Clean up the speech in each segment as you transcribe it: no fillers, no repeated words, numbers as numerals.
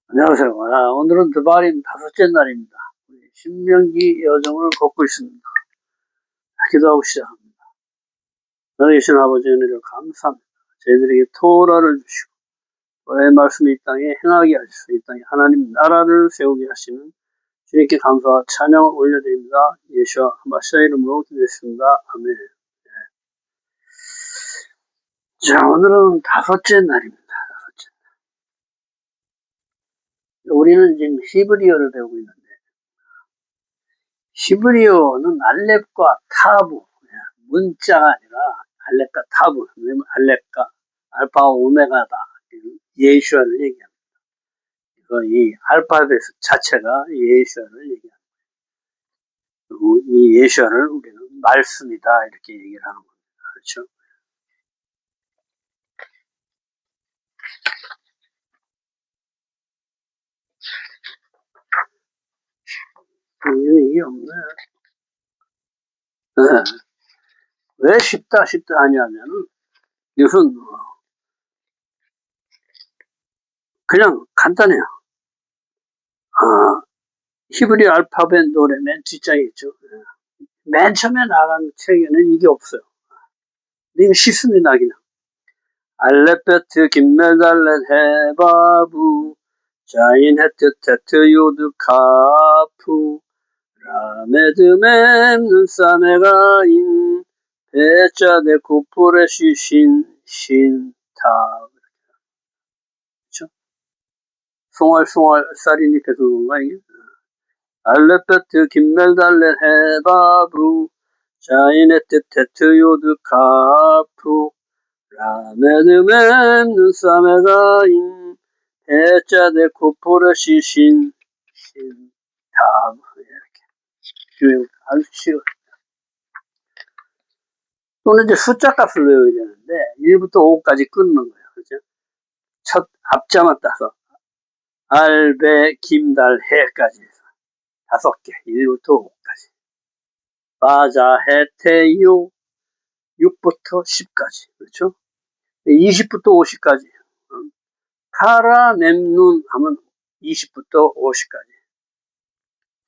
안녕하세요. 오늘은 드바림 다섯째 날입니다. 신명기 여정을 걷고 있습니다. 기도하고 시작합니다. 너희 계신 아버지 은혜를 감사합니다. 저희들에게 토라를 주시고 너의 말씀이 이 땅에 행하게 하시고 이 땅에 하나님 나라를 세우게 하시는 주님께 감사와 찬양을 올려드립니다. 예수와 마시아 이름으로 기도했습니다. 아멘. 자, 오늘은 다섯째 날입니다. 다섯째. 우리는 지금 히브리어를 배우고 있는데 히브리어는 알렙과 타브, 문자가 아니라 알렙과 타브, 알렙과 알파와 오메가다. 예수아를 얘기합니다. 이 알파벳 자체가 예수아를 얘기합니다. 그리고 이 예수아를 우리는 말씀이다 이렇게 얘기를 하는 겁니다. 그렇죠? 이게 없네. 왜 쉽다 하냐면은 이것은 그냥 간단해요. 히브리 알파벳 노래 맨 뒷장에 있죠. 맨 처음에 나간 책에는 이게 없어요. 근데 이거 쉽습니다, 그냥. 알레베트 김메달렛 헤바부 자인 헤트 테트 요드 카프 라메드 mem눈 사메가인 베자데 쿠프레 시신 신타. 그렇죠? 송알송알 쌀이니까 그건가 이게? 알레베트 김메달렛 헤바부 자인 헤트 테트 요드 카프 라메드 mem눈 사메가인 해자대 코포르시 신답 이렇게 아주 쉬워요. 또는 이제 숫자 값을 외워야 되는데 1부터 5까지 끊는 거예요. 그죠? 첫 앞자만 따서 알베 김달 해까지 해서 5개 1부터 5까지 바자 해태요 6부터 10까지 그렇죠? 20부터 50까지 카라 mem눈 하면 20부터 50까지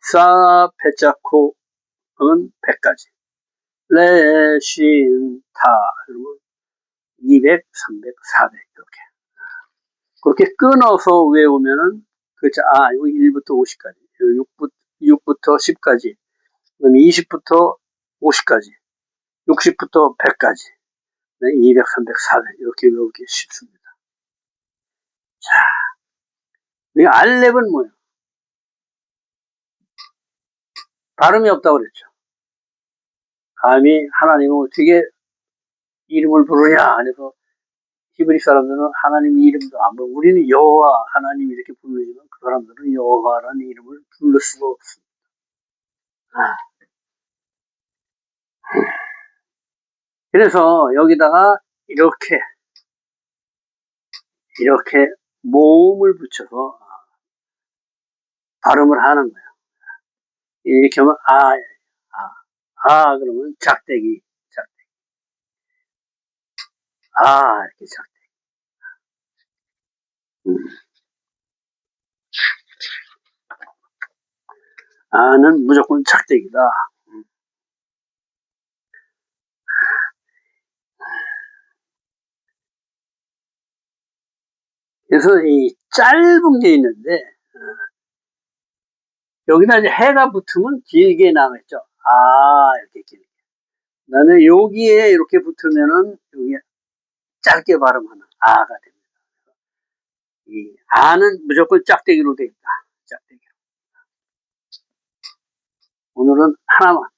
사 페자코 하면 100까지 레신타 그러면 200, 300, 400 이렇게 그렇게 끊어서 외우면은 그렇죠. 이거 1부터 50까지 6부터 10까지 그럼 20부터 50까지 60부터 100까지 200, 300, 400 이렇게 외우기 쉽습니다. 자, 이 알렙은 뭐예요? 발음이 없다고 그랬죠. 감히 하나님은 어떻게 이름을 부르냐 그래서 히브리 사람들은 하나님 이름도 안 부르고 우리는 여호와 하나님 이렇게 부르지만 그 사람들은 여호와라는 이름을 부를 수가 없습니다. 그래서 여기다가 이렇게 모음을 붙여서 발음을 하는 거예요. 이렇게 하면 그러면 작대기 이렇게 작대기. 는 무조건 작대기다. 그래서 이 짧은 게 있는데 여기다 이제 해가 붙으면 길게 나가겠죠. 이렇게 길게. 그다음에 여기에 이렇게 붙으면은 여기 짧게 발음하는 아가 됩니다. 이 아는 무조건 짝대기로 되어 있다. 짝대기로. 오늘은 하나만.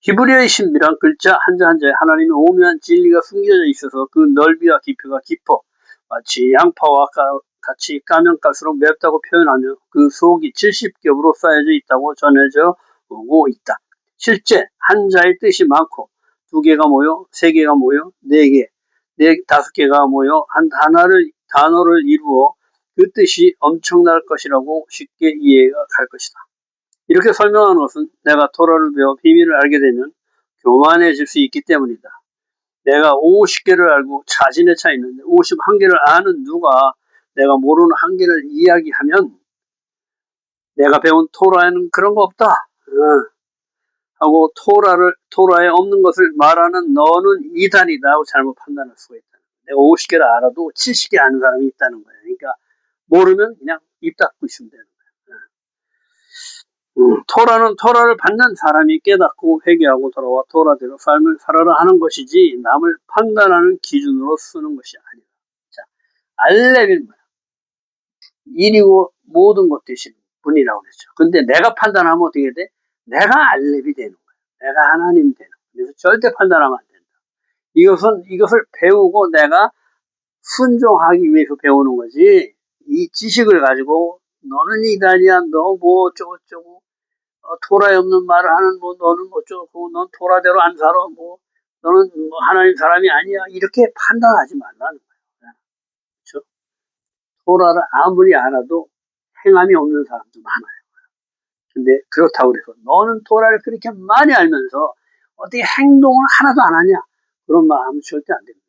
히브리어의 신비란 글자 한자 한자에 하나님의 오묘한 진리가 숨겨져 있어서 그 넓이와 깊이가 깊어 마치 양파와 같이 까면 깔수록 맵다고 표현하며 그 속이 70겹으로 쌓여져 있다고 전해져 오고 있다. 실제 한자의 뜻이 많고 2개가 모여 3개가 모여 4개, 5개가 모여 한 단어를 이루어 그 뜻이 엄청날 것이라고 쉽게 이해가 갈 것이다. 이렇게 설명하는 것은 내가 토라를 배워 비밀을 알게 되면 교만해질 수 있기 때문이다. 내가 50개를 알고 자신의 차 있는데 51개를 아는 누가 내가 모르는 한 개를 이야기하면 내가 배운 토라에는 그런 거 없다. 하고 토라에 없는 것을 말하는 너는 이단이다 하고 잘못 판단할 수가 있다. 내가 50개를 알아도 70개 아는 사람이 있다는 거예요. 그러니까 모르면 그냥 입 닫고 있으면 되는 거예요. 토라는 토라를 받는 사람이 깨닫고 회개하고 돌아와 토라대로 삶을 살아라 하는 것이지 남을 판단하는 기준으로 쓰는 것이 아니다. 자, 알레비는 뭐야? 일이고 모든 것 되시는 분이라고 그랬죠. 근데 내가 판단하면 어떻게 돼? 내가 알레비 되는 거야. 내가 하나님 되는 거야. 그래서 절대 판단하면 안 된다. 이것을 배우고 내가 순종하기 위해서 배우는 거지. 이 지식을 가지고 너는 이단이야, 너 뭐 어쩌고저쩌고, 토라에 없는 말을 하는 뭐 너는 어쩌고, 넌 토라대로 안 살아, 뭐 너는 뭐 하나님 사람이 아니야. 이렇게 판단하지 말라는 거예요. 그렇죠? 토라를 아무리 알아도 행함이 없는 사람도 많아요. 근데 그렇다고 해서 너는 토라를 그렇게 많이 알면서 어떻게 행동을 하나도 안 하냐? 그런 마음은 절대 안 됩니다.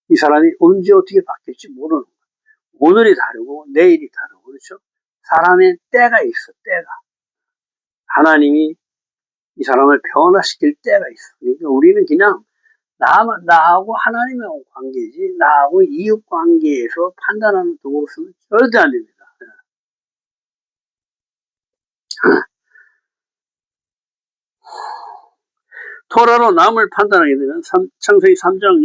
이 사람이 언제 어떻게 바뀔지 모르는 거예요. 오늘이 다르고 내일이 다르고 그렇죠? 사람의 때가 있어. 때가. 하나님이 이 사람을 변화시킬 때가 있어. 그러니까 우리는 그냥 나하고 하나님의 관계지 나하고 이웃 관계에서 판단하는 도구로 쓰면 절대 안 됩니다. 토라로 남을 판단하게 되면 창세기 3장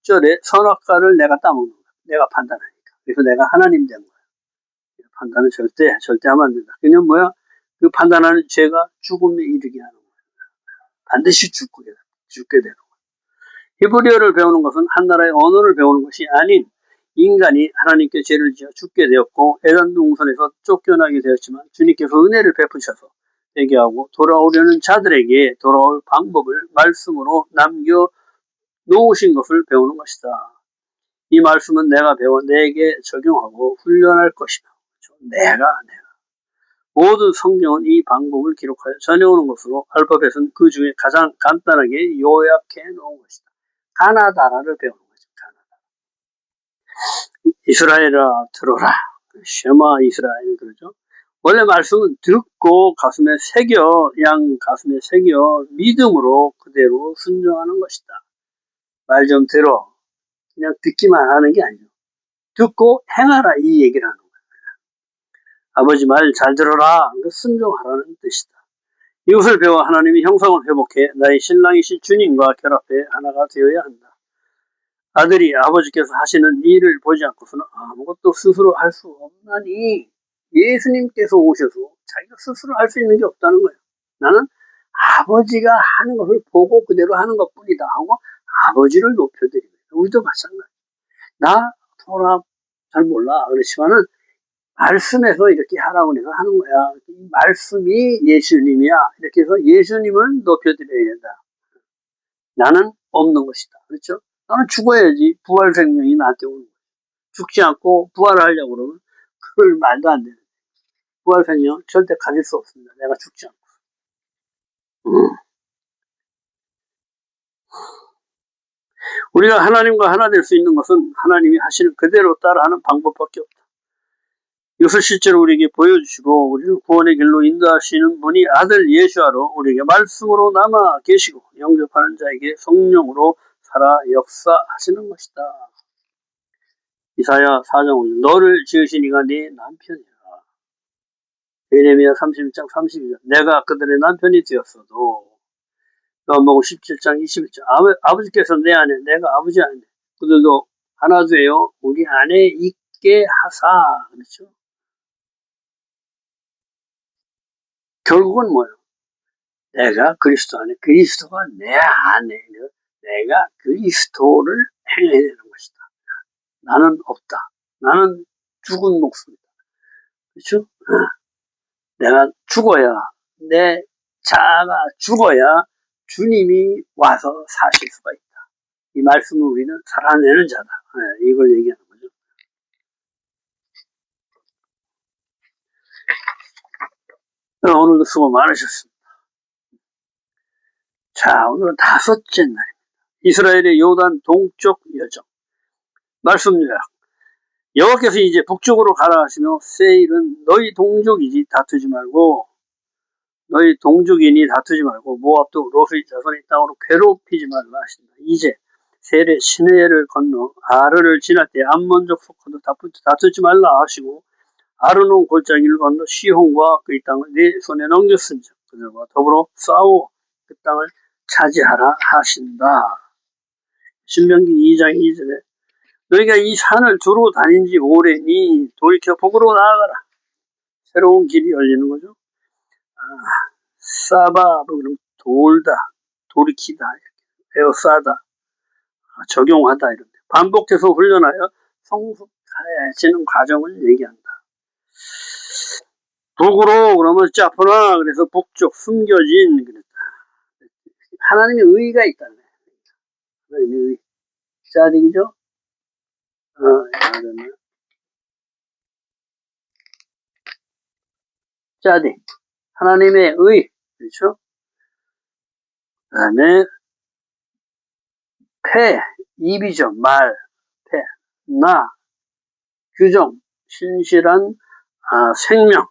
6절에 선악과를 내가 따먹는 거야. 내가 판단하니까. 그래서 내가 하나님 된 거야. 판단은 절대 하면 안 된다. 그냥 뭐야? 그 판단하는 죄가 죽음에 이르게 하는 거야. 반드시 죽게 되는 거야. 히브리어를 배우는 것은 한 나라의 언어를 배우는 것이 아닌 인간이 하나님께 죄를 지어 죽게 되었고 에덴 동산에서 쫓겨나게 되었지만 주님께서 은혜를 베푸셔서 회개하고 돌아오려는 자들에게 돌아올 방법을 말씀으로 남겨 놓으신 것을 배우는 것이다. 이 말씀은 내가 배워 내게 적용하고 훈련할 것이다. 내가 모든 성경은 이 방법을 기록하여 전해오는 것으로 알파벳은 그 중에 가장 간단하게 요약해 놓은 것이다. 가나다라를 배우는 거죠. 가나다. 이스라엘아 들어라. 쉐마 이스라엘 그러죠. 원래 말씀은 듣고 가슴에 새겨 양 가슴에 새겨 믿음으로 그대로 순종하는 것이다. 말 좀 들어. 그냥 듣기만 하는 게 아니죠. 듣고 행하라 이 얘기를 하는 거예요. 아버지 말 잘 들어라. 순종하라는 뜻이다. 이것을 배워 하나님이 형상을 회복해 나의 신랑이신 주님과 결합해 하나가 되어야 한다. 아들이 아버지께서 하시는 일을 보지 않고서는 아무것도 스스로 할 수 없나니 예수님께서 오셔서 자기가 스스로 할 수 있는 게 없다는 거예요. 나는 아버지가 하는 것을 보고 그대로 하는 것뿐이다 하고 아버지를 높여드립니다. 우리도 마찬가지. 나 토라 잘 몰라. 그렇지만은 말씀에서 이렇게 하라고 해서 하는 거야. 이 말씀이 예수님이야. 이렇게 해서 예수님을 높여드려야 된다. 나는 없는 것이다. 그렇죠? 나는 죽어야지 부활 생명이 나한테 오는 거야. 죽지 않고 부활하려고 그러면 그걸 말도 안 되는 거야. 부활 생명 절대 가질 수 없습니다. 내가 죽지 않고. 우리가 하나님과 하나 될 수 있는 것은 하나님이 하시는 그대로 따라하는 방법밖에 없다. 이것을 실제로 우리에게 보여주시고 우리를 구원의 길로 인도하시는 분이 아들 예수하로 우리에게 말씀으로 남아 계시고 영접하는 자에게 성령으로 살아 역사하시는 것이다. 이사야 4장 5절 너를 지으신 이가 네 남편이라. 예레미야 31장 32절 내가 그들의 남편이 되었어도 요한복음 17장 21절 아버지께서 내 안에 내가 아버지 안에 그들도 하나 되어 우리 안에 있게 하사. 그렇죠? 결국은 뭐예요? 내가 그리스도 안에 그리스도가 내 안에 내가 그리스도를 행해내는 것이다. 나는 없다. 나는 죽은 목숨이다. 그렇죠? 내가 죽어야 내 자아가 죽어야 주님이 와서 사실 수가 있다. 이 말씀을 우리는 살아내는 자다. 이걸 얘기하는 거죠. 오늘도 수고 많으셨습니다. 자, 오늘은 5째 날. 이스라엘의 요단 동쪽 여정. 말씀 요약. 여호와께서 이제 북쪽으로 가라 하시며 세일은 너희 동족이지 다투지 말고 너희 동족이니 다투지 말고 모압도 롯의 자손의 땅으로 괴롭히지 말라 하신다. 이제 세일의 시내를 건너 아르를 지날 때 암몬족 속하도 다투지 말라 하시고 아르논 골짜기를 건너 시혼과 그의 땅을 네 손에 넘겼은즉 그들과 더불어 싸워 그 땅을 차지하라 하신다. 신명기 2장 2절에 너희가 이 산을 두루 다닌 지 오래니 돌이켜 북으로 나아가라. 새로운 길이 열리는 거죠. 싸바 그럼 돌다, 돌이키다, 에워싸다, 적용하다 이런 반복해서 훈련하여 성숙해지는 과정을 얘기한다. 북으로 그러면 짜푸나 그래서 북쪽 숨겨진 그랬다. 하나님의 의가 있다는 거예요. 하나님의 의. 짜득이죠? 짜득. 하나님의 의. 그렇죠? 그 다음에 폐, 입이죠. 말, 폐, 나, 규정, 신실한 생명.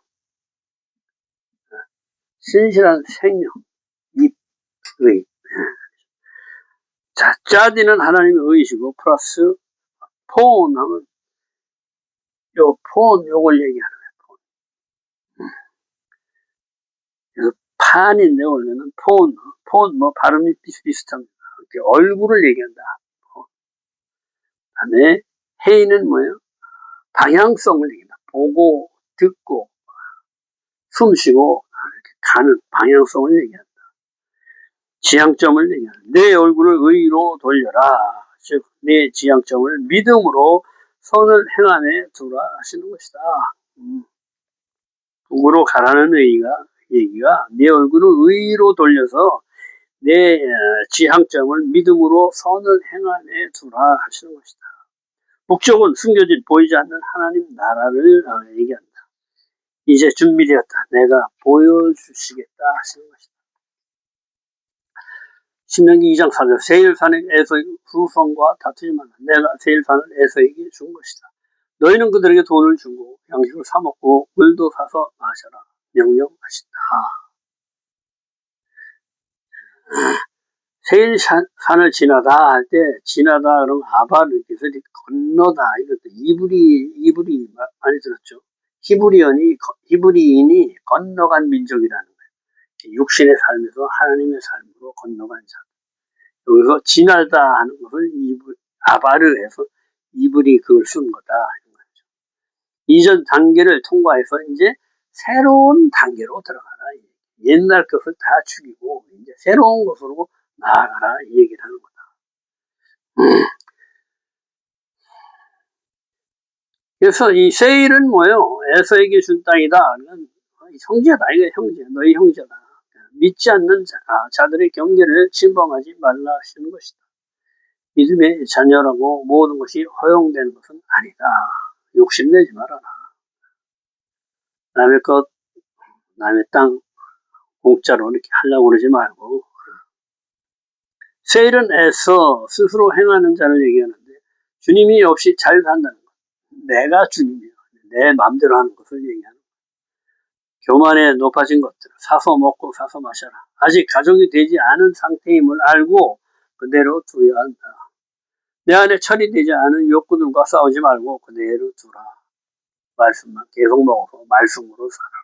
신실한 생명. 입, 의. 자, 짜디는 하나님의 의이시고 플러스 폰 하면 요걸 얘기하는 거예요. 폰. 그래서 판인데 원래는 폰 뭐 발음이 비슷합니다. 얼굴을 얘기한다. 그다음에 헤이는 뭐예요? 방향성을 얘기한다. 보고 듣고 숨쉬고 이렇게 가는 방향성을 얘기한다. 지향점을 얘기한다. 내 얼굴을 의로 돌려라. 즉 내 지향점을 믿음으로 선을 행함에 두라 하시는 것이다. 북으로 가라는 얘기가 내 얼굴을 의로 돌려서 내 지향점을 믿음으로 선을 행함에 두라 하시는 것이다. 북쪽은 숨겨진 보이지 않는 하나님 나라를 얘기한다. 이제 준비되었다. 내가 보여주시겠다 하시는 것이다. 신명기 2장 4절 세일산의 에서의 후손과 다투지 말라. 내가 세일산을 에서에게 준 것이다. 너희는 그들에게 돈을 주고 양식을 사 먹고 물도 사서 마셔라. 명령하신다. 세일산을 지나다 할 때 지나다 그러면 아바를 그래서 건너다 이럴 때 이불이 많이 들었죠. 히브리인이 건너간 민족이라는 거예요. 육신의 삶에서 하나님의 삶으로 건너간 자. 여기서 지나다 하는 것을 아바를 해서 이불이 그걸 쓴 거다. 이전 단계를 통과해서 이제 새로운 단계로 들어가라. 옛날 것을 다 죽이고 이제 새로운 것으로 나아가라 이 얘기를 하는 거다. 그래서 이 세일은 뭐예요? 에서에게 준 땅이다. 형제다. 이거 형제. 너희 형제다. 믿지 않는 자들의 경계를 침범하지 말라 하시는 것이다. 믿음의 자녀라고 모든 것이 허용되는 것은 아니다. 욕심내지 말아라. 남의 것, 남의 땅 공짜로 이렇게 하려고 그러지 말고. 세일은 애써 스스로 행하는 자를 얘기하는데 주님이 없이 잘 산다는 것. 내가 주님이야. 내 마음대로 하는 것을 얘기하는 것. 교만에 높아진 것들 사서 먹고 사서 마셔라. 아직 가족이 되지 않은 상태임을 알고 그대로 두어야 한다. 내 안에 처리되지 않은 욕구들과 싸우지 말고 그대로 두라. 말씀만 계속 먹어서 말씀으로 살아라.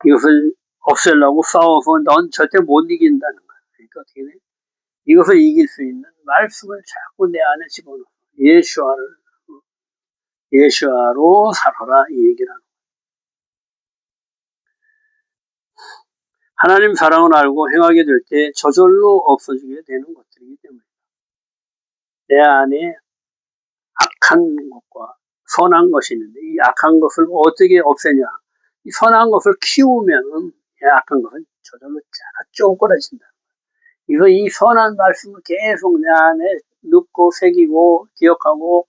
이것을 없애려고 싸워서 넌 절대 못 이긴다는 거야. 그러니까 어떻게 돼? 이것을 이길 수 있는 말씀을 자꾸 내 안에 집어넣어. 예수아로 살아라 이 얘기를 하는 거야. 하나님 사랑을 알고 행하게 될 때 저절로 없어지게 되는 것들이기 때문에 내 안에 악한 것과 선한 것이 있는데 이 악한 것을 어떻게 없애냐. 이 선한 것을 키우면 이 악한 것은 저절로 쪼그라진다. 그래서 이 선한 말씀을 계속 내 안에 넣고 새기고 기억하고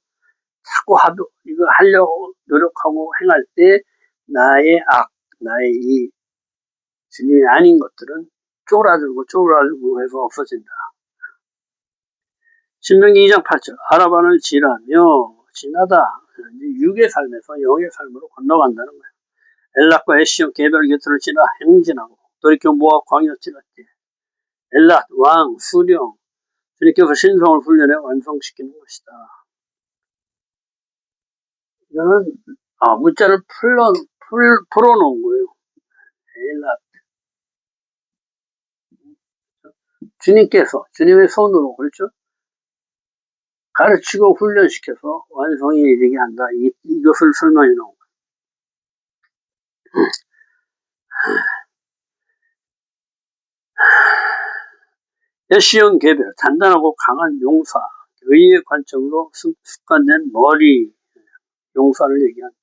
자꾸 이거 하려고 노력하고 행할 때 나의 이 주님이 아닌 것들은 쪼그라들고 해서 없어진다. 신명기 2장 8절 아라반을 지나며 지나다 육의 삶에서 영의 삶으로 건너간다는 거예요. 엘랏과 에시온 개별 곁을 지나 행진하고 돌이켜 모압 광야 지났지. 엘랏 왕 수령 주님께서 신성을 훈련해 완성시키는 것이다. 이거는 문자를 풀어놓은 거예요. 엘랏 주님께서 주님의 손으로 그렇죠? 가르치고 훈련시켜서 완성에 이르게 한다. 이것을 설명해 놓은 거예요. 에시온 개별 단단하고 강한 용사 의의 관점으로 습관된 머리 용사를 얘기한다.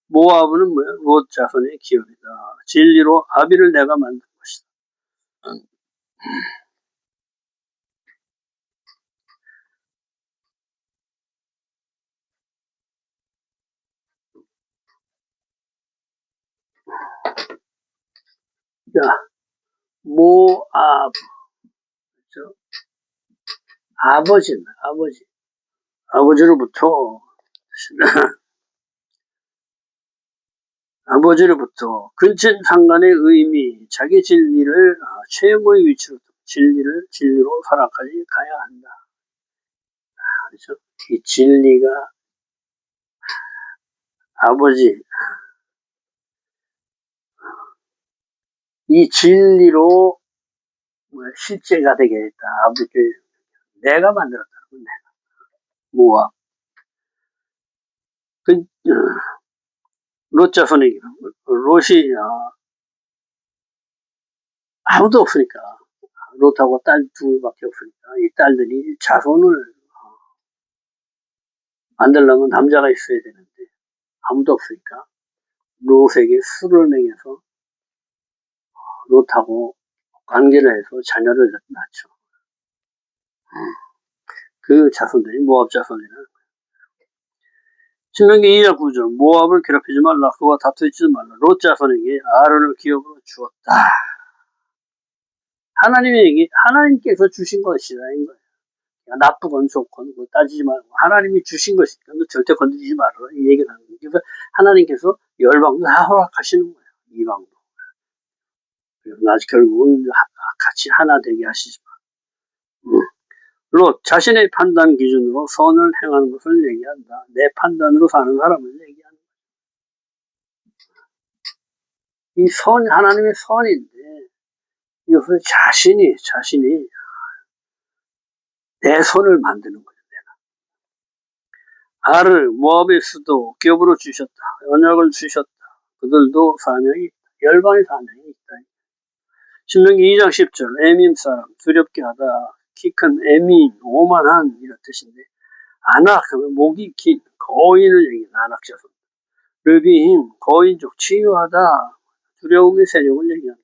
모압은 뭐야? 롯 자손의 기업이다. 진리로 아비를 내가 만든 것이다. 자, 모압 아버지로부터 근친 상간의 의미, 자기 진리를 최고의 위치로 진리로 살아까지 가야 한다. 그렇죠? 이 진리가 아버지, 이 진리로 실제가 되게 됐다. 아버지, 내가 만들었다는 건데. 모압. 롯 자손에게 롯이 아무도 없으니까 롯하고 딸 둘밖에 없으니까 이 딸들이 자손을 만들려면 남자가 있어야 되는데 아무도 없으니까 롯에게 술을 먹여서 롯하고 관계를 해서 자녀를 낳죠. 그 자손들이 모압 자손이라는 거예요. 신명기 2장 9절 모압을 괴롭히지 말라 그와 다투지 말라 롯 자손에게 아론을 기업으로 주었다. 하나님께서 주신 것이다 인 거예요. 나쁘건 좋건 따지지 말고 하나님이 주신 것이니까 절대 건드리지 말아라 이 얘기를 하는 거예요. 그래서 하나님께서 열방도 다 허락하시는 거예요. 이방도. 그래서 결국은 같이 하나 되게 하시지만 롯 자신의 판단 기준으로 선을 행하는 것을 얘기한다. 내 판단으로 사는 사람을 얘기한다. 이 하나님의 선인데 이것을 자신이 내 손을 만드는 거예요. 아를 모압의 수도 기업으로 주셨다. 언약을 주셨다. 그들도 사명이 있다. 열방의 사명이 있다. 신명기 2장 10절 에밈 사람 두렵게 하다 키 큰 에밈 오만한 이런 뜻인데 아낙 하면 목이 긴 거인을 얘기해. 아낙 자손 르비힘 거인족 치유하다 두려움의 세력을 얘기한다.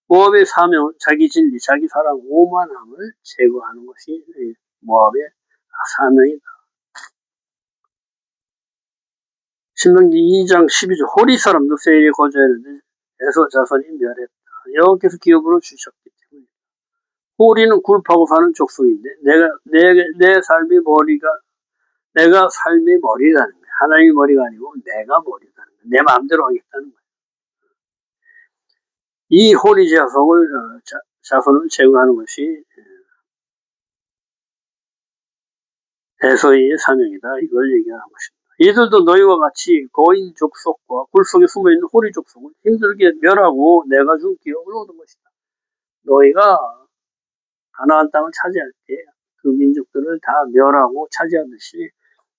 모압의 사명은 자기 진리 자기 사랑 오만함을 제거하는 것이 모압의 사명이다. 신명기 2장 12절 호리 사람도 세일에 거주했는데 에서 자손이 멸했다. 여호와께서 기업으로 주셨기 때문에 호리는 굴파고 사는 족속인데 내 삶의 머리가 내가 삶의 머리라는 거야. 하나님의 머리가 아니고 내가 머리라는 거야. 내 마음대로 하겠다는 거야. 이 호리 자손을 제거하는 것이 에서의 사명이다. 이걸 얘기하는 것입니다. 이들도 너희와 같이 거인 족속과 굴 속에 숨어있는 호리 족속을 힘들게 멸하고 내가 준 기업을 얻은 것이다. 너희가 가나안 땅을 차지할 때 그 민족들을 다 멸하고 차지하듯이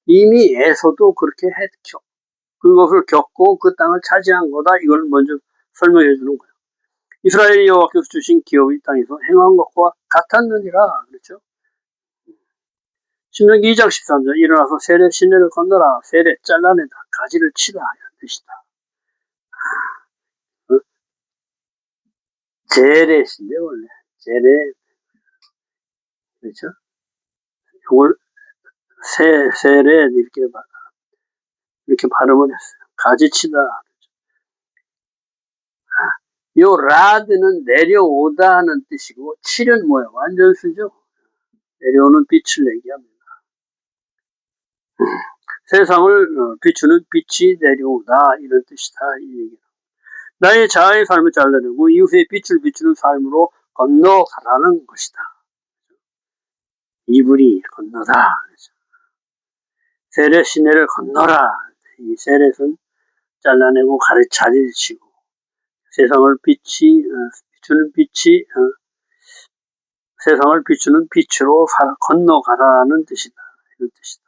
이미 에서도 그렇게 했죠. 그것을 겪고 그 땅을 차지한 거다. 이걸 먼저 설명해 주는 거예요. 이스라엘 여호와께서 주신 기업이 땅에서 행한 것과 같았느니라. 그렇죠? 신명기 2장 13절 일어나서 세례 시내를 건너라. 세례 잘라내다. 가지를 치다. 이런 뜻이다. 제렛인데 원래 제렛 그렇죠? 이걸 세례 이렇게 발음을 했어요. 가지치다. 요 라드는 내려오다 하는 뜻이고 칠은 뭐예요? 완전수죠. 내려오는 빛을 얘기합니다. 세상을 비추는 빛이 내려오다 이런 뜻이다 이 얘기다. 나의 자아의 삶을 잘라내고 이웃의 빛을 비추는 삶으로 건너가라는 것이다. 이불이 건너다. 세례 시내를 건너라. 이 세례는 잘라내고 자리를 치고 세상을 비추는 빛이 세상을 비추는 빛으로 건너가라는 뜻이다. 이런 뜻이다.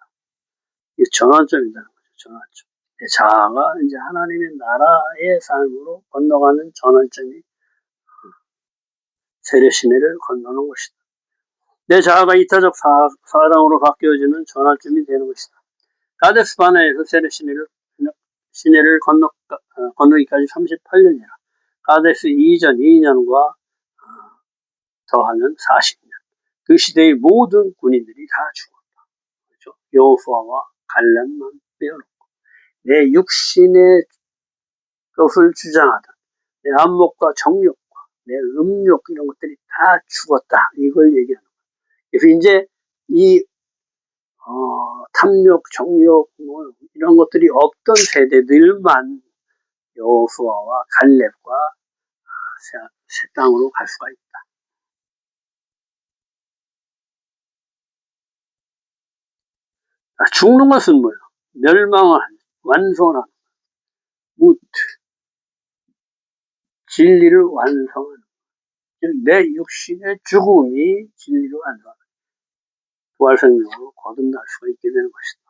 이게 전환점이라는 거죠. 전환점. 내 자아가 이제 하나님의 나라의 삶으로 건너가는 전환점이 세례 시내를 건너는 것이다. 내 자아가 이타적 사랑으로 바뀌어지는 전환점이 되는 것이다. 가데스 바네에서 세례 시내를 건너기까지 38년이라 가데스 이전 2년과 더하면 40년. 그 시대의 모든 군인들이 다 죽었다. 그렇죠? 여호수아와 갈렙만 빼어놓고 내 육신의 것을 주장하던 내 안목과 정욕과 내 음욕 이런 것들이 다 죽었다. 이걸 얘기하는 거예요. 그래서 이제 이 탐욕, 정욕 뭐 이런 것들이 없던 세대들만 여호수아와 갈렙과 새 땅으로 갈 수가 있다. 죽는 것은 뭐예요? 멸망한, 완성한, 진리를 완성하는. 내 육신의 죽음이 진리를 완성하는. 부활생명으로 거듭날 수가 있게 되는 것이다.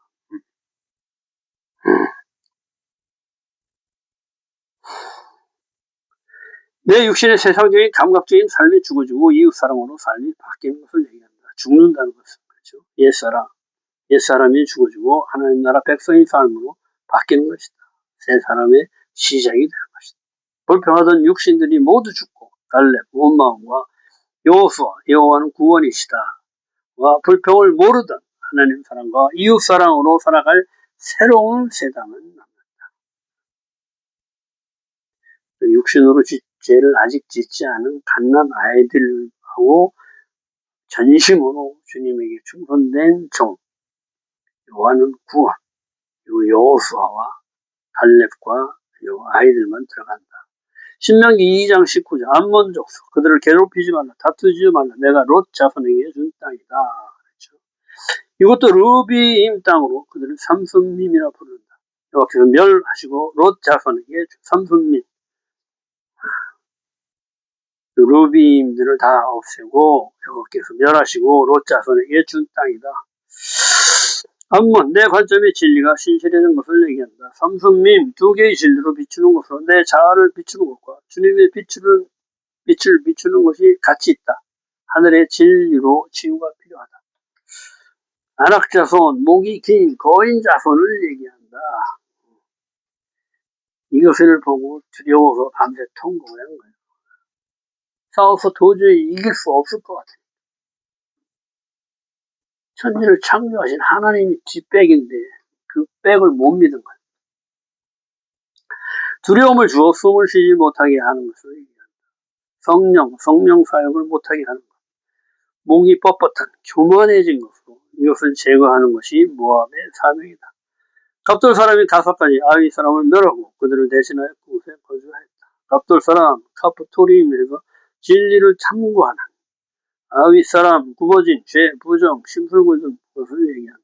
내 육신의 세상적인 감각적인 삶이 죽어지고 이웃사랑으로 삶이 바뀌는 것을 얘기합니다. 죽는다는 것은 그렇죠. 옛사람이 죽어지고 하나님 나라 백성의 삶으로 바뀌는 것이다. 새 사람의 시작이 되는 것이다. 불평하던 육신들이 모두 죽고 갈렙, 원마음과 여호수아, 여호와는 구원이시다. 와 불평을 모르던 하나님 사랑과 이웃 사랑으로 살아갈 새로운 세상은 납니다. 육신으로 죄를 아직 짓지 않은 갓난 아이들하고 전심으로 주님에게 충성된 종, 요한은 구원, 여호수아와 갈렙과 아이들만 들어간다. 신명기 2장 19절 암몬 족속 그들을 괴롭히지 말라 다투지 말라 내가 롯 자손에게 준 땅이다. 그렇죠? 이것도 루비임 땅으로 그들을 삼손밈이라 부른다. 여호와께서 멸하시고 롯 자손에게 삼손밈 루비임들을 다 없애고 여호와께서 멸하시고 롯 자손에게 준 땅이다. 암몬 내 관점의 진리가 신실해진 것을 얘기한다. 삼손밈 두 개의 진리로 비추는 것으로 내 자아를 비추는 것과 주님의 빛을 비추는 것이 같이 있다. 하늘의 진리로 치유가 필요하다. 안악자손, 목이 긴 거인자손을 얘기한다. 이것을 보고 두려워서 밤새 통곡을 한 거예요. 싸워서 도저히 이길 수 없을 것 같아요. 천지를 창조하신 하나님이 뒷백인데 그 백을 못 믿은 거예요. 두려움을 주어 숨을 쉬지 못하게 하는 것을 얘기한다. 성령 사역을 못하게 하는 것. 목이 뻣뻣한 교만해진 것으로 이것을 제거하는 것이 모압의 사명이다. 갑돌 사람이 가사까지 아위 사람을 멸하고 그들을 대신하여 그곳에 거주하였다. 갑돌 사람 카프토리임에서 진리를 탐구하는 아위 사람 굽어진 죄, 부정, 심술궂은 것을 얘기한다.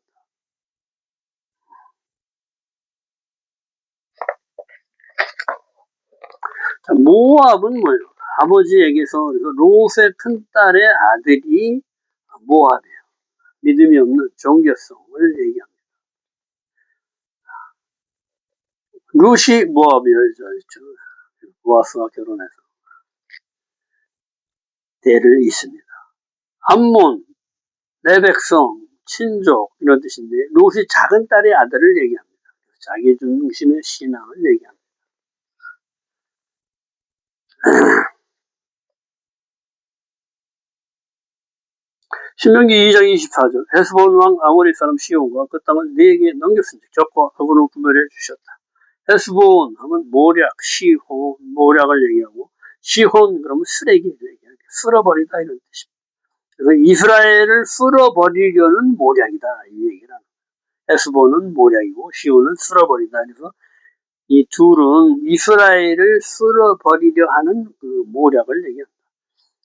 자, 모압은 뭐예요? 아버지에게서 롯의 큰딸의 아들이 모압이에요. 믿음이 없는 종교성을 얘기합니다. 룻이 모압이었죠. 보아스와 결혼해서 대를 잇습니다. 암몬, 내 백성, 친족 이런 뜻인데 롯이 작은 딸의 아들을 얘기합니다. 자기 중심의 신앙을 얘기합니다. 신명기 2장 24절 헤스본 왕 아모리 사람 시온과 그 땅을 네게 넘겼은즉 적과 악으로 구별해 주셨다. 헤스본 하면 모략, 시혼, 모략을 얘기하고 시혼 그러면 쓰레기를 얘기하고 쓸어버리다 이런 뜻입니다. 그래서 이스라엘을 쓸어버리려는 모략이다. 이 얘기는. 에스본은 모략이고 시온은 쓸어버린다. 그래서 이 둘은 이스라엘을 쓸어버리려 하는 그 모략을 얘기합니다.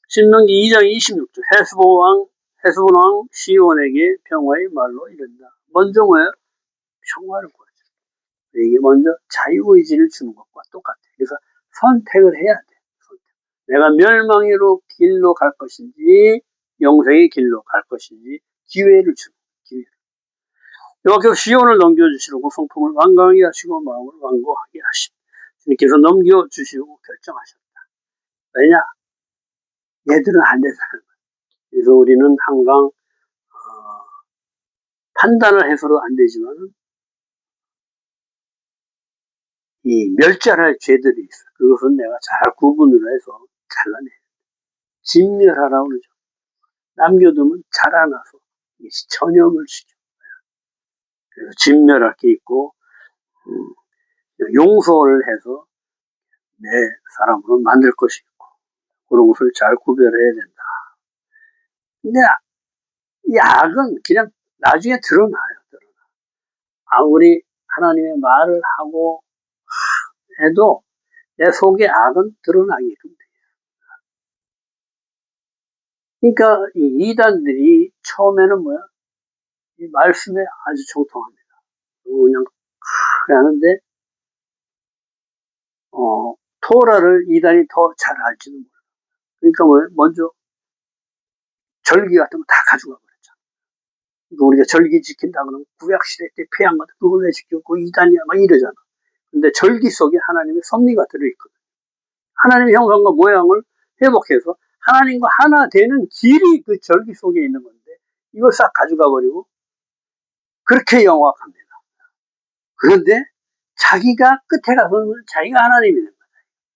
신명기 2장 26절 헤스본 왕 시온에게 평화의 말로 이른다. 먼저 뭐예요? 평화를 구하죠. 이게 먼저 자유의지를 주는 것과 똑같아요. 그래서 선택을 해야 돼. 선택. 내가 멸망의 길로 갈 것인지 영생의 길로 갈 것인지 기회를 주는 기회. 여기서 시온을 넘겨주시려고 성품을 완강하게 하시고 마음을 완고하게 하시고 주님께서 넘겨주시려고 결정하셨다. 왜냐? 얘들은 안 된다는 거예요. 그래서 우리는 항상 판단을 해서는 안 되지만 이 멸절할 죄들이 있어. 그것은 내가 잘 구분을 해서 잘라내. 진멸하라고 그러죠. 남겨두면 자라나서 전염을 시켜. 그래서 진멸할 게 있고 용서를 해서 내 사람으로 만들 것이 있고 그런 것을 잘 구별해야 된다. 근데 이 악은 그냥 나중에 드러나요. 아무리 하나님의 말을 하고 해도 내 속에 악은 드러나게끔 돼요. 그러니까 이 이단들이 처음에는 뭐야? 이 말씀에 아주 정통합니다. 그냥 하는데 토라를 이단이 더 잘 알지는 몰라요. 그러니까 뭐 먼저 절기 같은 거 다 가져가 버렸잖아. 그러니까 우리가 절기 지킨다 그러면 구약시대 때 폐양 같은 그걸 왜 지켰고 이단이야 막 이러잖아. 근데 절기 속에 하나님의 섭리가 들어있거든. 하나님의 형상과 모양을 회복해서 하나님과 하나 되는 길이 그 절기 속에 있는 건데 이걸 싹 가져가 버리고 그렇게 영악합니다. 그런데 자기가 끝에 가서는 자기가 하나님이 되는 거야.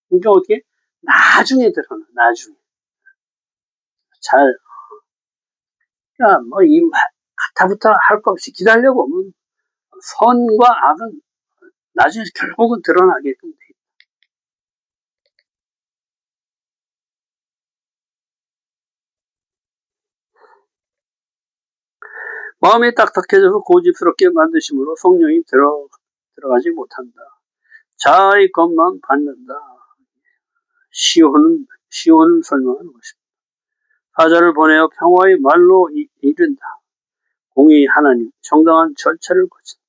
그러니까 어떻게? 나중에 드러나, 나중에. 잘, 그러니까 뭐, 가타부터 할 것 없이 기다려고 보면 선과 악은 나중에 결국은 드러나게끔 돼. 마음이 딱딱해져서 고집스럽게 만드심으로 성령이 들어가지 못한다. 자아의 것만 받는다. 시온은 설명하는 것입니다. 사자를 보내어 평화의 말로 이른다. 공의 하나님, 정당한 절차를 거친다.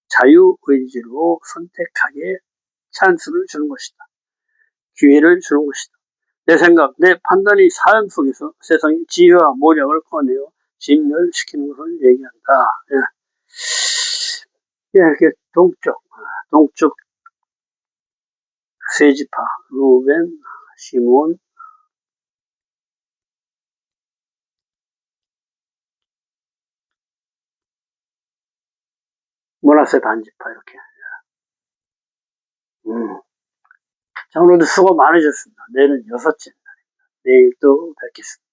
자유의지로 선택하게 찬스를 주는 것이다. 기회를 주는 것이다. 내 생각, 내 판단이 삶 속에서 세상의 지혜와 모략을 꺼내어 진멸시키는 것을 얘기한다. 이렇게 동쪽 세 지파, 루벤, 시몬, 므낫세 반지파 이렇게. 자, 오늘도 수고 많으셨습니다. 내일은 6째 날입니다. 내일 또 뵙겠습니다.